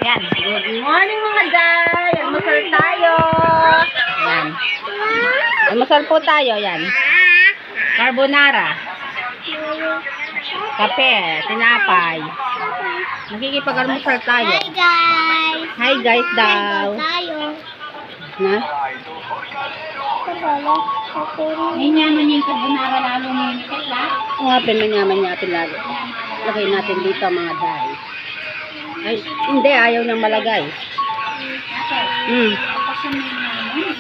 Yan. Good morning mga day. Almusal tayo. Yan. Almusal po tayo. Yan. Carbonara. Kape. Tinapay. Nakikipag-almusal tayo. Hi guys! Hi guys daw. Tayo. Na? May naman yung carbonara lalo ngayon. Ngapin, manyaman-yapin lalo. Lagay natin dito mga day. Ay, hindi. Ayaw niyang malagay. Kasi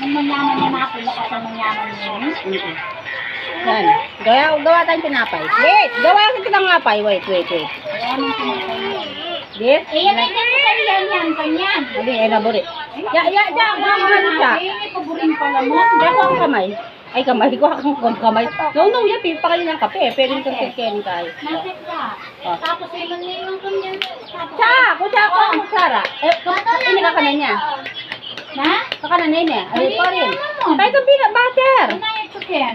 may manyaman niya na pula kasi manyaman niya. Yan. Gawa tayong tinapay. Wait! Gawa kitang ngapay. Wait. Kaya nang tinapay niya. This? Eh, yan ay yan. Kanyan. Hindi, ay naburi. Ya, gawa ko ano siya. Eh, may paborin pala mo. Gawa ko ang kamay. Ay, kamay. Gawa ko kamay. No, yan. Pipakain ng kape. Pwede nito kikain tayo. Nasip ka. Oh. Tapos ilan na yung kanyan. Kutsara ko ang kutsara. Ini kakanan niya. Na? Kakanan niya. Ay, pa rin. Ano? Tayo itong peanut butter. Ano yung chicken?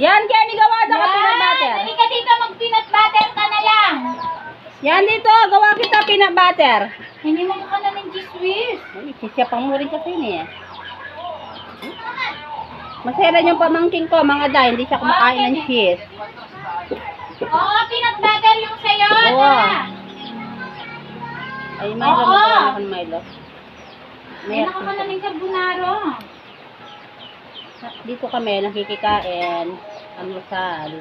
Yan, kaya ni gawa daw ka peanut butter. Hindi ka dito mag-peanut butter ka na lang. Yan dito, gawa kita peanut butter. Hindi mo ka na ng G-Swiss. Ay, sisiyapang mo rin kasi niya. Masera yung pamangking ko, mga day. Hindi siya kumakain ng cheese. Oo, peanut butter yung sayo. Oo. Tara. Ay, Milo, Oo. magkaroon ako ng Milo. Ay, naka ka na ng carbonaro. Dito kami, nakikikain. Almusal.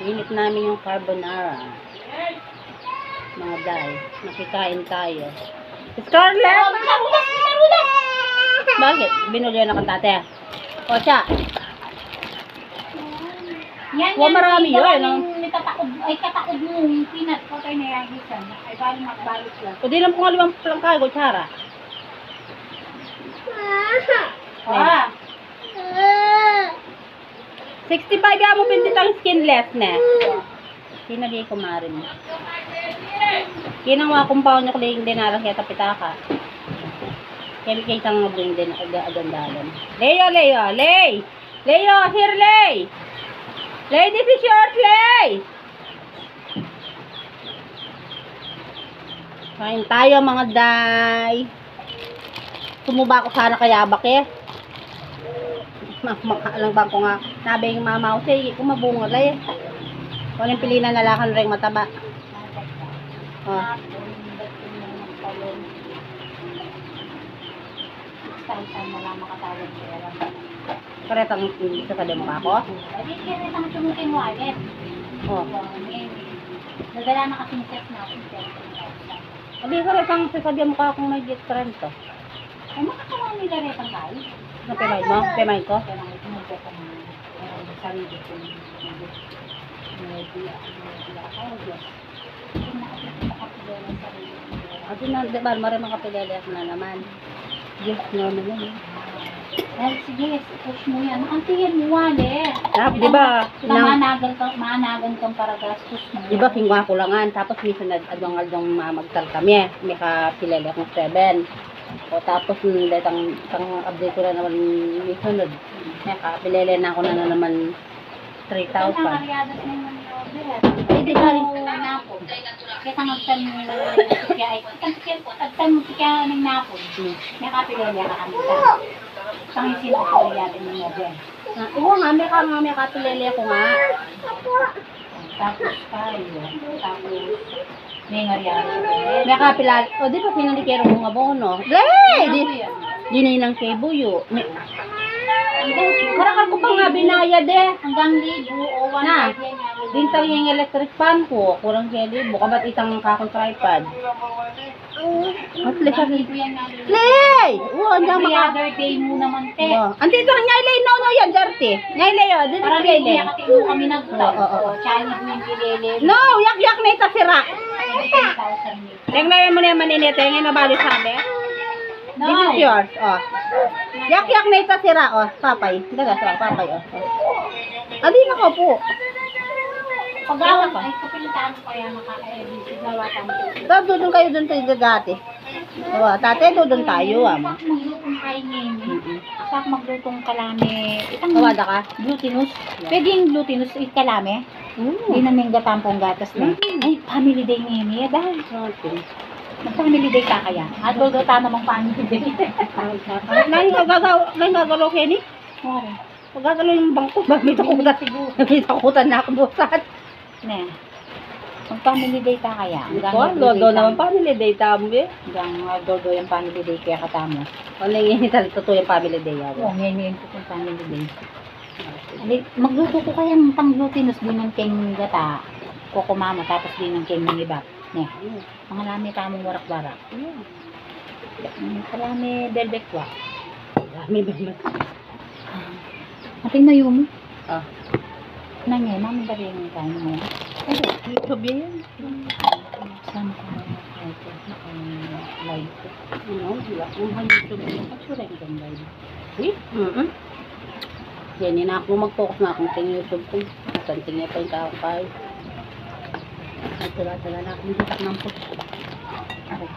Init namin yung carbonara. Mga day. Nakikain tayo. Scarlett! Oh, minarulas! Bakit? Binulyan ako tate. O siya. Yan, Wow, marami yun, gawa no? ng nitatakod, ay katakod mo yung peanut butter na yan. Ay, bali magbalot lang. O di lang po nga limang lang kayo, kutsara. Ah. 65 ya mo pinditang skinless na. Kinali ko marin. Kinang mga kumpaw niya kuling din narang kaya tapitaka. Kaya kaya isang mabring din agandalan. Leo, Lay! Leo, here, Lay! Lay, this is yours, Lay! Kain tayo mga day. Sumuba ko sana kaya bakit? Makaalang bang ko nga nabi yung mama ko sige kung mabunga lay. Walang pilinan na lakan ring mataba. Oh. Saan mo lang makatawag siya lang. Karetang sa kadem pa ako. Hindi kaya lang tumuting wallet. Oh. Nagala na kasi ng text natin. Abi karetang sa kadem ka kung may get trend to. Ay, makakawa nila rin ang kain. Na pemay mo? Pemay ko? Kaya lang ito mo ko ng sarili ko. Ati na, di ba, mara mga kapilele na naman. Yes, normal yan. Ay, sige, push mo yan. Ang tingin mo, wallet. Di ba? Managan kang para gastos mo. Di ba, kingwa ko langan. Tapos minsan adong magtal kami. May kapilele akong 7. O tapos tang update ko na naman minsan. May kapilele na ako na naman 3,000. Ang ariadas na yung order. Ay, di ba rin? Napon. Kaya kang magtan mo kaya ay tagtan mo kaya ng napon. May kapilya ka kami sa. Pangisin ko po ariadas ng order. Oo nga, may kapilele ko nga. Tapos tayo. Tapos may ariadas. May kapilele. O di ba pinalikero ko nga bono? Di! Dininang kay Buyo. Karakal ko pa nga binayad eh. Hanggang libo o 1 Na. yan nga. Dintang yung electric fan ko, kurang kaya libo. Kabat itang kakong tripod. At least Hanggang libo yan nga. Lay! Oo, andyan Every maka... other day mo naman, te. Andito, nyay lay, no, yan, dirty. Nyay lay, oh, dito Parang lay hindi lay. yakati mo kami nagtaw. Oo. China mo yung bilele. No, yak-yak na ito sira. 10,000 nito. Tingnan mo na yung maninita, yung nabali sabi. No. This is yours, oh. Yak-yak na ito sira, oh. Papay. Daga, sira, papay, oh. Adi na ko po. Pag-awan ay kapilitan ko kaya makaka-edit. Gawatan mo. Doon kayo doon tayo dati. Diba, tate, doon tayo, ama. Sak maglutong kain ngayon. Sak maglutong kalame. Itang Tawada ka? glutinous. Pwede yung glutinous kalame. Hindi na may gatampong gatas na. Ay, family day ngayon. Dahil. Okay. Mag-family day ka kaya? At gulgata namang family day. Ngayon gagalaw, Kenny. Oo. Gagalaw yung bangko. Nabitakutan na ako busan. Ne. Mag-family day ka kaya? Dodo naman family day tamo eh. Hanggang dodo yung family day kaya katamo. Ano yung totoo yung family day Oo, ako. ngayon ko yung family day. Magluto ko kayang pang-glutinous din ng king gata. Koko mama, tapos din ng king minibak. Ne. Mga lami tamong warak-warak. Kalami belbekwa. May bimot. Ating na yun. Ah. Nangay, mami ba rin yung kain mo? Ay, sabihin. Saan ko na live ko? Ano? Wala kong YouTube. Actually, ang ganda yun. Eh? Yan, na ako mag-focus na akong ting YouTube ko. Saan tingin pa yung tao kayo. Ay, tala na akong hitak ng po. Okay.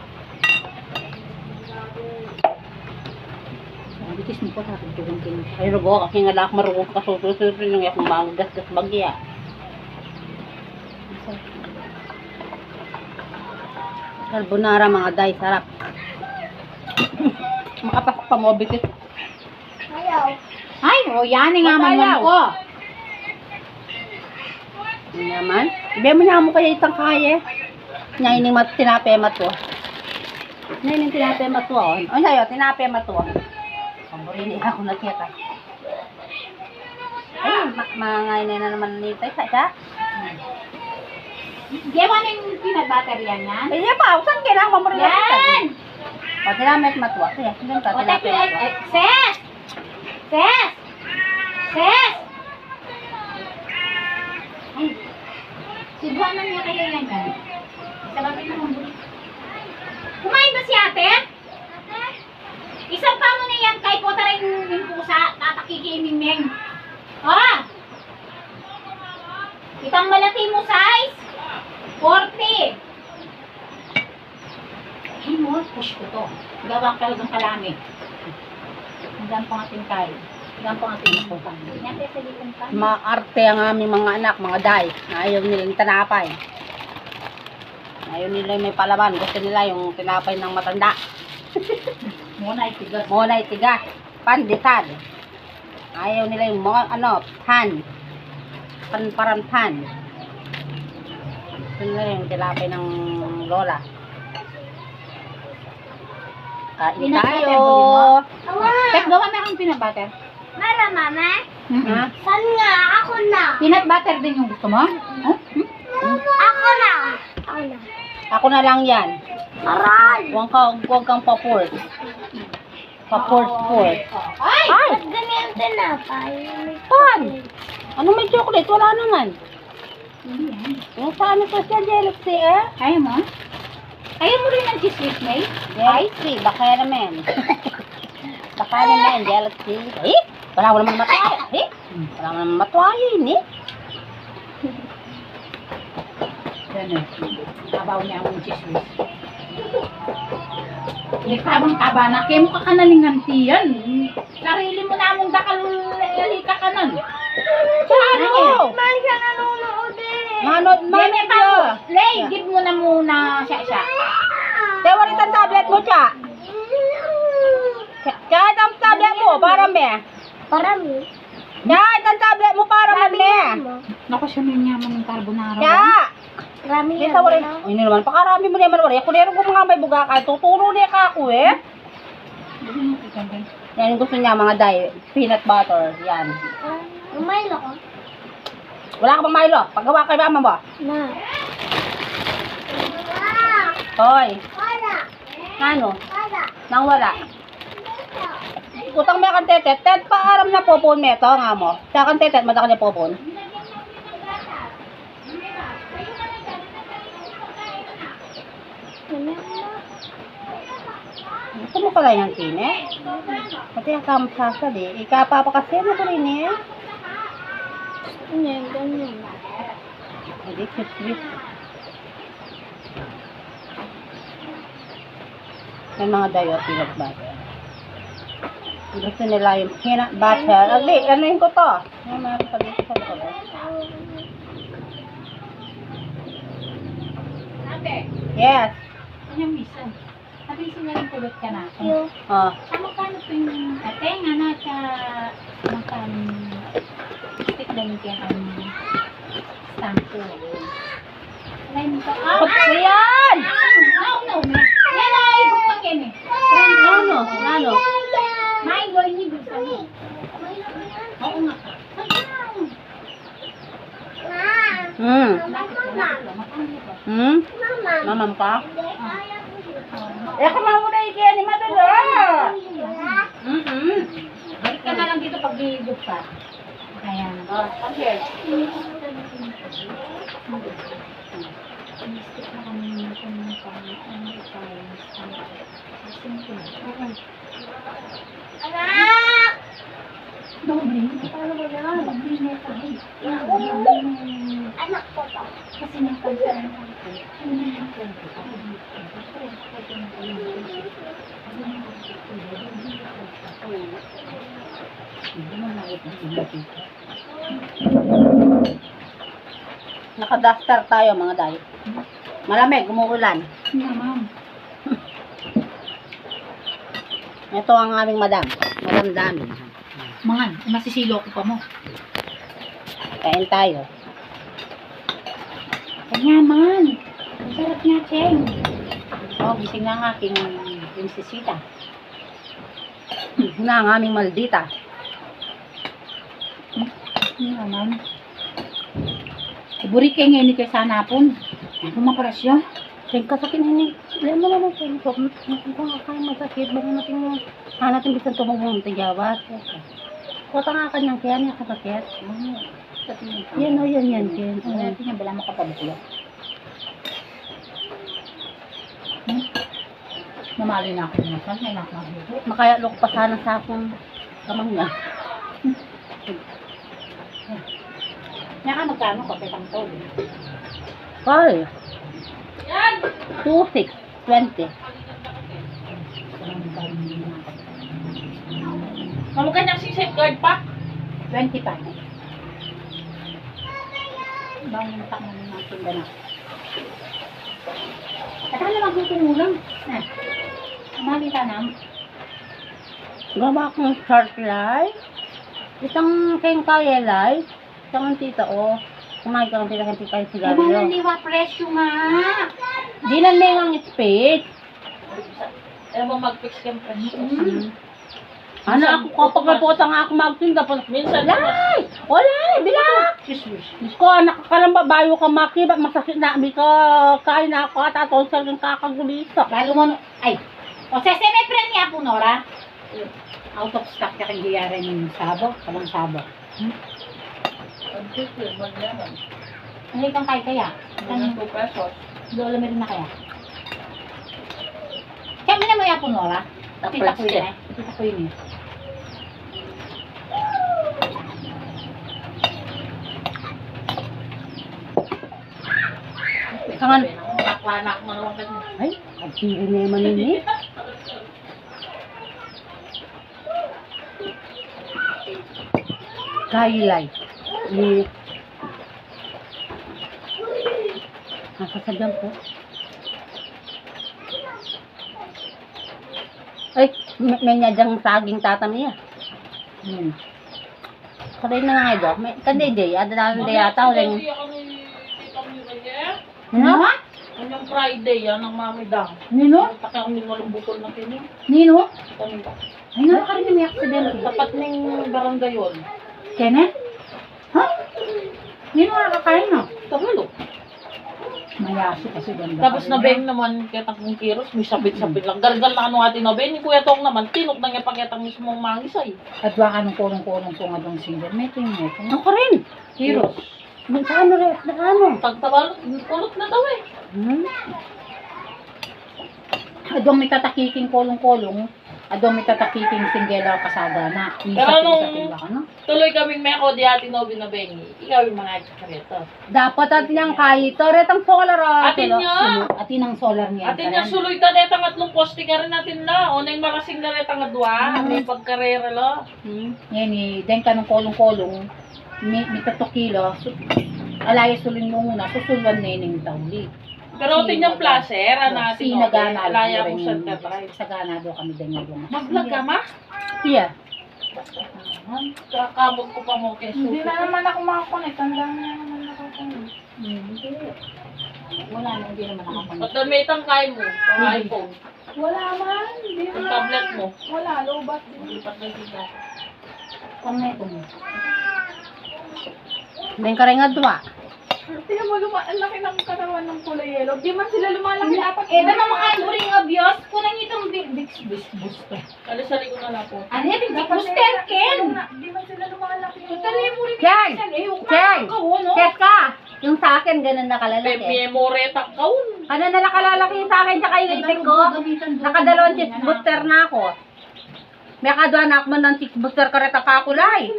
Bitis mo po sa akin tuwing kin. Ay, rugo, kasi nga lahat marunong kasusunod yung akong manggas-gas bagya. Carbonara mga day, sarap. Makapasok pa mo, bitis. Ay, o yan nga man Ayaw. ko. Ano naman? Ibe mo niya mo kaya itang kaya. Ngayon yung tinape mato. Ngayon yung tinape mato. Ano sa'yo? Tinape mato. Paborini ako na kaya. Ay, ngayon na naman nito. Isa? Gawa na yung peanut butter yan yan? Ay, pa. Saan kaya na? Paborini ako. Yan! O, tinape mato. Sige, sige ka. O, Tinape tapos, mato. Ses! Ses! Ses! Ay, sibuan na niya kayo yan yan. Sabatin mo ng bulit. Kumain ba si ate? Isang pa mo na yan kay po taray yung pusa, tatakikimimeng. Ah! Itang malati mo size? 40. Ay mo, push ko to. Gawang talagang kalami. Hanggang pang ating kayo. Hanggang pang ating ipupang. Yan, sa litong kayo. Maarte ang aming mga anak, mga day. Ayaw nilang tanapay. Ayaw nila may palaman. Gusto nila yung tinapay ng matanda. Muna itigas. Monay tigas. Pandesal. Ayaw nila yung mga, pan. Pan. Gusto nila yung tinapay ng lola. Kain Peanut butter, tayo. Tek, gawa na akong peanut butter. Mara, mama. Ha? Saan nga? Ako na. Peanut butter din yung gusto mo? Huh? Ako na. Ako na. Ako na lang yan. Aray! Huwag kang paport. Paport. Ay! Ba't ganyan tinapay? Pan! Ano may chocolate? Wala naman. Yung sa ano to siya, Galaxy eh? Ayaw mo? Ayaw mo rin ng cheese with me? Galaxy, baka naman. Baka naman, Galaxy. Eh? Wala mo naman matuwa. Eh? Wala mo naman matuwa yun eh. Ganun. Tabaw niya ang cheese with. Tabang-taba na. Kaya mo ka kanalingan tiyan. Sarili mo na mong dakal lalika ka nun. Ano? Man siya nanonood eh. Manod man Deme ito. pa. Lay, give mo na muna siya. Tewarit ang tablet mo, Cha. Kahit ang tablet mo, para me. Parami. Kahit ang tablet mo, para man me. Naku, siya may yaman ng carbonara. Cha. Rami Hindi yan. sa wala. Ay, hindi naman. Pakarami mo naman wala. Kung meron ko mga may buga ka, tuturo niya ka ako eh. Yan yung gusto niya mga day. Peanut butter. Yan. Umaylo ko. Wala ka bang Milo? Paggawa kay mama mo. Na. Hoy. Wala. Ano? Wala. Nang wala. Utang may kang tetet. Tet pa aram na popon me. Ito nga mo. Sa kang tetet, mata ka niya popon. Gusto mo pala yung tine? Pati ang kamsasad eh. Ikapapakasya mo ko rin eh. Ganyan, ganyan. Hindi, cute. May mga dayo peanut butter. Gusto nila yung peanut butter. Agli, anuhin ko to. May mga pa dito sa likod. Ate, Yes. Kanyang misa. Sabi sila rin kulot ka na. Yung Oh. Magkano po yung atenga na sa magkano stick na yung kaya ang stamp ko. Alay mo ka. Ano yan? No. Yan na, ibig pa yan eh. Ano? May goy ni Gusto mo. Oo nga. Hmm. Hmm? Mama. Mamam ka? Eh, kumama na ikiyan ni Madalo. Balik ka na lang dito pag bibig pa. Ayan. Okay. Anak! Anak ko to. Naka-duster tayo mga day. Malamig, umuulan. Ma'am. Ito ang aming madam. Madam dami. Man, masisilo ko pa mo. Kain tayo. Kanya man. Ang sarap niya, Cheng. Oh, gising na ang aking prinsesita. Gising na ang aming maldita. Naman. Iburi kayo ngayon ni kay Sanapon. Kumakura siya. Kaya kasakin hindi. Alam mo naman kayo. Kung kaya masakit, baka natin natin bisan tumubong tigawas. Kota nga kanyang kaya niya kasakit. Yan o, yan. Natin niya, bala makapabuklo. Namali na ako na saan. May nakamahugo. Makayalok pa sana sa akong kamang niya. Naka magkano ka petang tol? Ay. 2,620. Mamukha niya si safeguard pa? 25. Bang tak mo ng tinda na. At ano magtutulong? Malita nam. Gawa akong short light. Isang kayong kaya light. Isang tita o. Kumain ka ng tita kang tita yung sigarilyo. Liwa presyo nga. Di na may ang space. Alam mo mag-fix yung presyo. Ano ako kapag napota nga ako magtinda tapos minsan Lay! Olay! Bila! Diyos ko, nakakalamba bayo ka makibat masakit na mi ka kain na ako at atong sa ng kakagulisa. Lalo mo, ay. O sese may prenya po, Nora. Out of stock ka kang giyaran yung sabo. Kalang sabo. Ano itong kaya? Ano 2 pesos? Doon meron na kaya? Kaya mo na mo yan po, Nora. Tita ko yun eh. Tita ko yun eh. Kangan, Takwanak mo naman kasi. ay, agtiri na yung manini. Kailay. Nasasadyan po. Ay, may nyadang saging tatam niya. Kaday na nga ito. Kanday day. Adalan day ata. Uling. Ano? Yung Friday, yan ang mamidang. Nino? Taka kami walang bukol na tinin. Nino? Kanina. Ay, naka rin may accident. Tapat ng barangay yun. Kenneth? Ha? Nino nakakain na? Tagalo. Mayasi kasi doon. Tapos na beng naman kitang kong kiros, may sabit-sabit lang. Galgal na ano atin na beng, ni Kuya Tong naman, tinok na niya pakitang mismong mangisay. At baka nung kulong-kulong ko nga doon single. May tingin mo. Ako rin. Kiros. Ano rin? Ano? Tagtabal, kulot na daw eh. Adong may tatakiking kulong-kulong. Adong may tatakiking singgela kasada na. Pero nung- sa tiba ka, no? Tuloy kaming meko di atin no binabengi. Ikaw yung mga kareto. Dapat at niyang kayo. Toretang solar. Atin niya. Atin ang solar niya. Atin niya suloy ta netang atlong poste ka rin natin na. O na yung marasing na retang adwa. May pagkarera lo. Yan eh. Den ka ng kulong-kulong. May 3 kilo. Alaya sulin mo muna. Susulwan na yun yung tauli. Pero tingnan placer, natin. Si nagana. Alaya mo siya tatry. Sagana daw kami din yung Mag-vlog ka, ma? Yeah. Kakabot ko pa mo kay Hindi Suki. na naman ako makakonect. Tandaan na naman ako kung... Wala na, hindi naman ako. At damitang kay mo, ang iPhone. Wala man. Hindi Yung man. tablet mo. Wala, lobat. Lipat na dito. Pangay ko mo. Then ka rin nga duwa. Tingnan mo, ang laki ng katawan ng kulay yellow. Di man sila lumalaki apat. Eh, ba naman kayo mo rin abyos? Kunang itong big booster. Kali sa likod na lang po. Ano yan, big booster, Ken? Di man sila lumalaki. Tali mo rin. Ken! Ken! no? Kes ka! Yung sa akin, ganun na kalalaki. Memoreta kaun. Ano na nakalalaki sa akin, tsaka yung itik ko. Nakadalawang cheese booster na ako. May kadwa na ako man ng cheese booster kareta kakulay.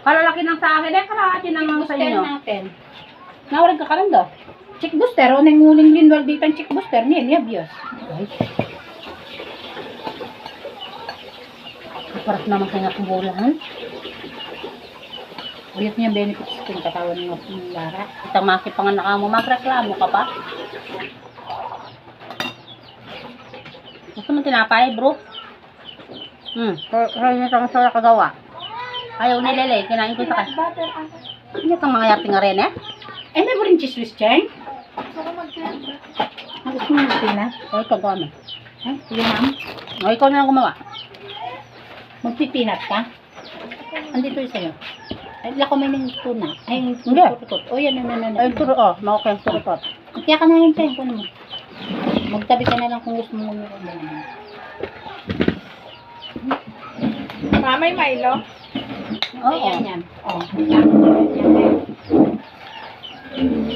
Kalalaki ng sa akin, kalahati ng mga sa Booster inyo. natin. Nawarin ka karan do. Chick booster, o nang nguling linwal dito ang chick booster niya, niya abyos. Paras naman kaya kubulan. Uyat niya benefits kung katawan ng Lara. Itang makipangan na ka mo, magreklamo ka pa. Gusto mo tinapay, bro? Kaya nyo itong sa kagawa. Ayaw ni Lele, kinain ko sa kasi. Butter, ata. Hindi kang mga yarting nga rin eh. Eh, may mo rin cheese with chang? Gusto ko mag-blend. Ang gusto mo natin na? O, ikaw gawa mo. Ay, sige ma'am. O, ikaw na lang gumawa. Magpipinat ka? Andito yung sa'yo. Ay, lako may ng tuna. Ay, Hindi. tutot. O, yan. Ay, turo, oh, makukay ang turot. Kaya ka na yun sa'yo. Kuno mo. Magtabi ka na lang kung gusto mo mag-ulan. Mamay Milo. Oo. Ayan yan. O, yan.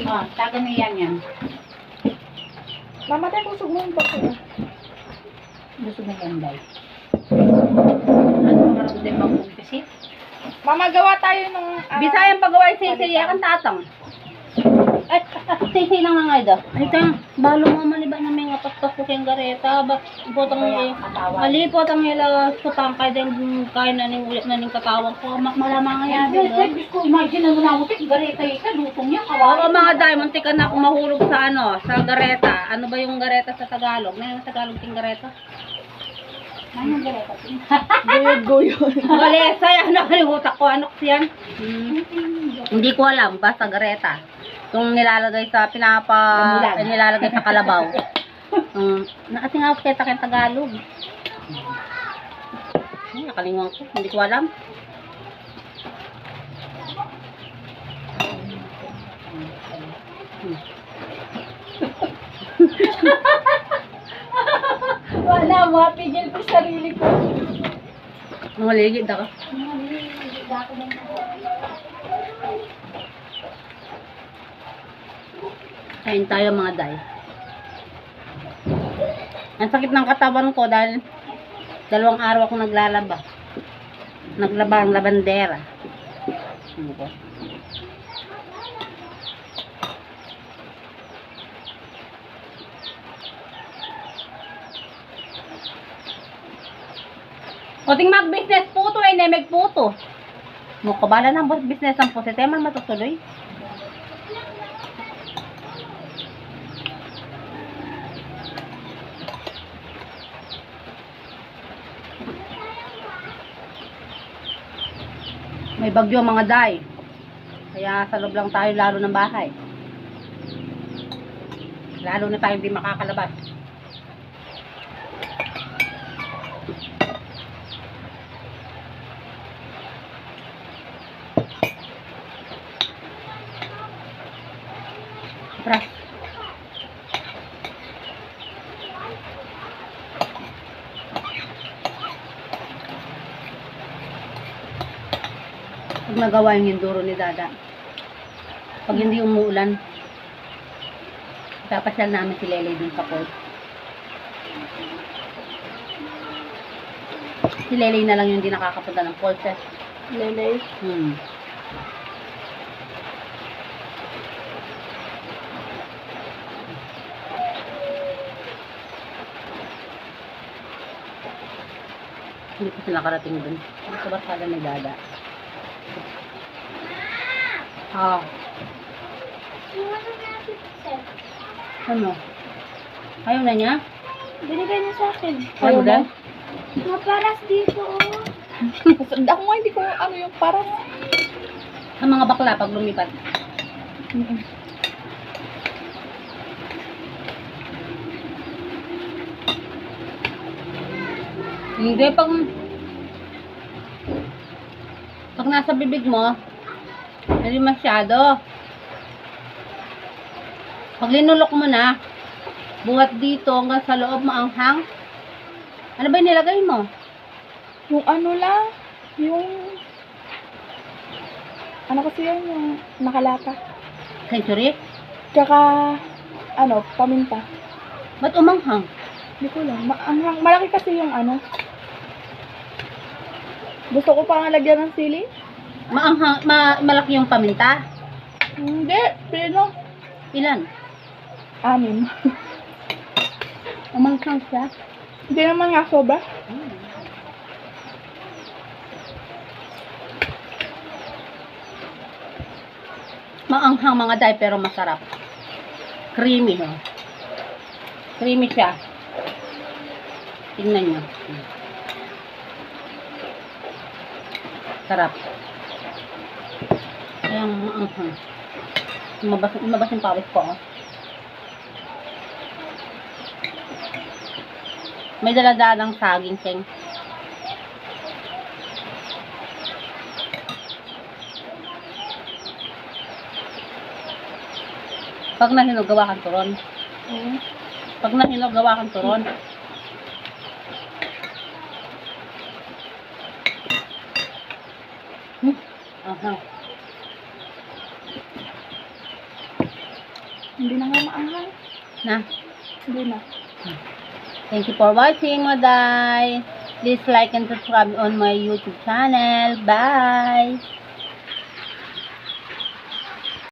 O, taga na yan. Mamatay ko sugmo yung bakit. Gusto mo yan, day. Ano mo marunong din mag-umpisi? Mama, gawa tayo nung... Bisayang pagawa yung sisiya kang tatang. Ay, sisi lang nga nga ito. Ay, tang, balo mo maliba na may ngapas-pas ko kayong gareta. Botang Kaya, eh. katawan. Malipot ang nila sutang kay din kaya na ning ulit na ning katawang ko. Malamang nga yan. Imagine na namutik, gareta isa, lutong niya, Oo, kawawa. mga diamond, tika na akong mahulog sa ano, sa gareta. Ano ba yung gareta sa Tagalog? Na yung Tagalog ting gareta? Ano gareta? Guyod. Galesa, ano kalimutan ko, ano kasi yan? Hindi ko alam, basta gareta. Yung nilalagay sa nilalagay sa kalabaw. Kasi nga ako kita kayong Tagalog. Ay, nakalimutan ko, hindi ko alam. Wala, mapigil ko sarili ko. Maligid ako. Kain tayo mga day. Ang sakit ng katawan ko dahil 2 araw akong naglalaba. Naglaba ang labandera. Ano ko? O ting mag-business po to, nemeg po to. Mukabala ng business ang po, si Teman matutuloy. May bagyo mga day. Kaya sa loob lang tayo lalo ng bahay. Lalo na tayo hindi makakalabas. Tara. Pag nagawa yung hinduro ni Dada, pag hindi umuulan, papasyal namin si Lele dun sa port. Si Lele na lang yung hindi nakakapunta ng port. Lele. Hindi ko sila karating dun. Sa barkada ni Dada. Ano? Ayaw na niya? Binigay niya sa akin. Ayaw na? Mga paras dito, oh. Ako nga hindi ko ano yung parang... Sa mga bakla pag lumipat. Hindi, pag nasa bibig mo, hindi masyado. Pag linulok mo na, buhat dito hanggang sa loob maanghang. Ano ba yung nilagay mo? Yung ano lang, yung... Ano kasi yun, yung nakalata. Century? Tsaka, ano, paminta. Ba't umanghang? Hindi ko lang. Malaki kasi yung ano. Gusto ko pa nga lagyan ng sili. Maanghang, malaki yung paminta? Hindi, pero Ilan? 6. Umanghang siya? Hindi naman nga sobra. Maanghang mga day pero masarap. Creamy, no? Creamy siya. Tingnan nyo. Sarap. Ayan, maanghang. Lumabas yung pawis ko, oh. May daladalang saging, Seng. Pag nahinog, gawa kang turon. Pag nahinog, gawa kang turon. Aha. Hindi na nga maanghang. Na. Hindi na. Thank you for watching, Maday. Please like and subscribe on my YouTube channel. Bye!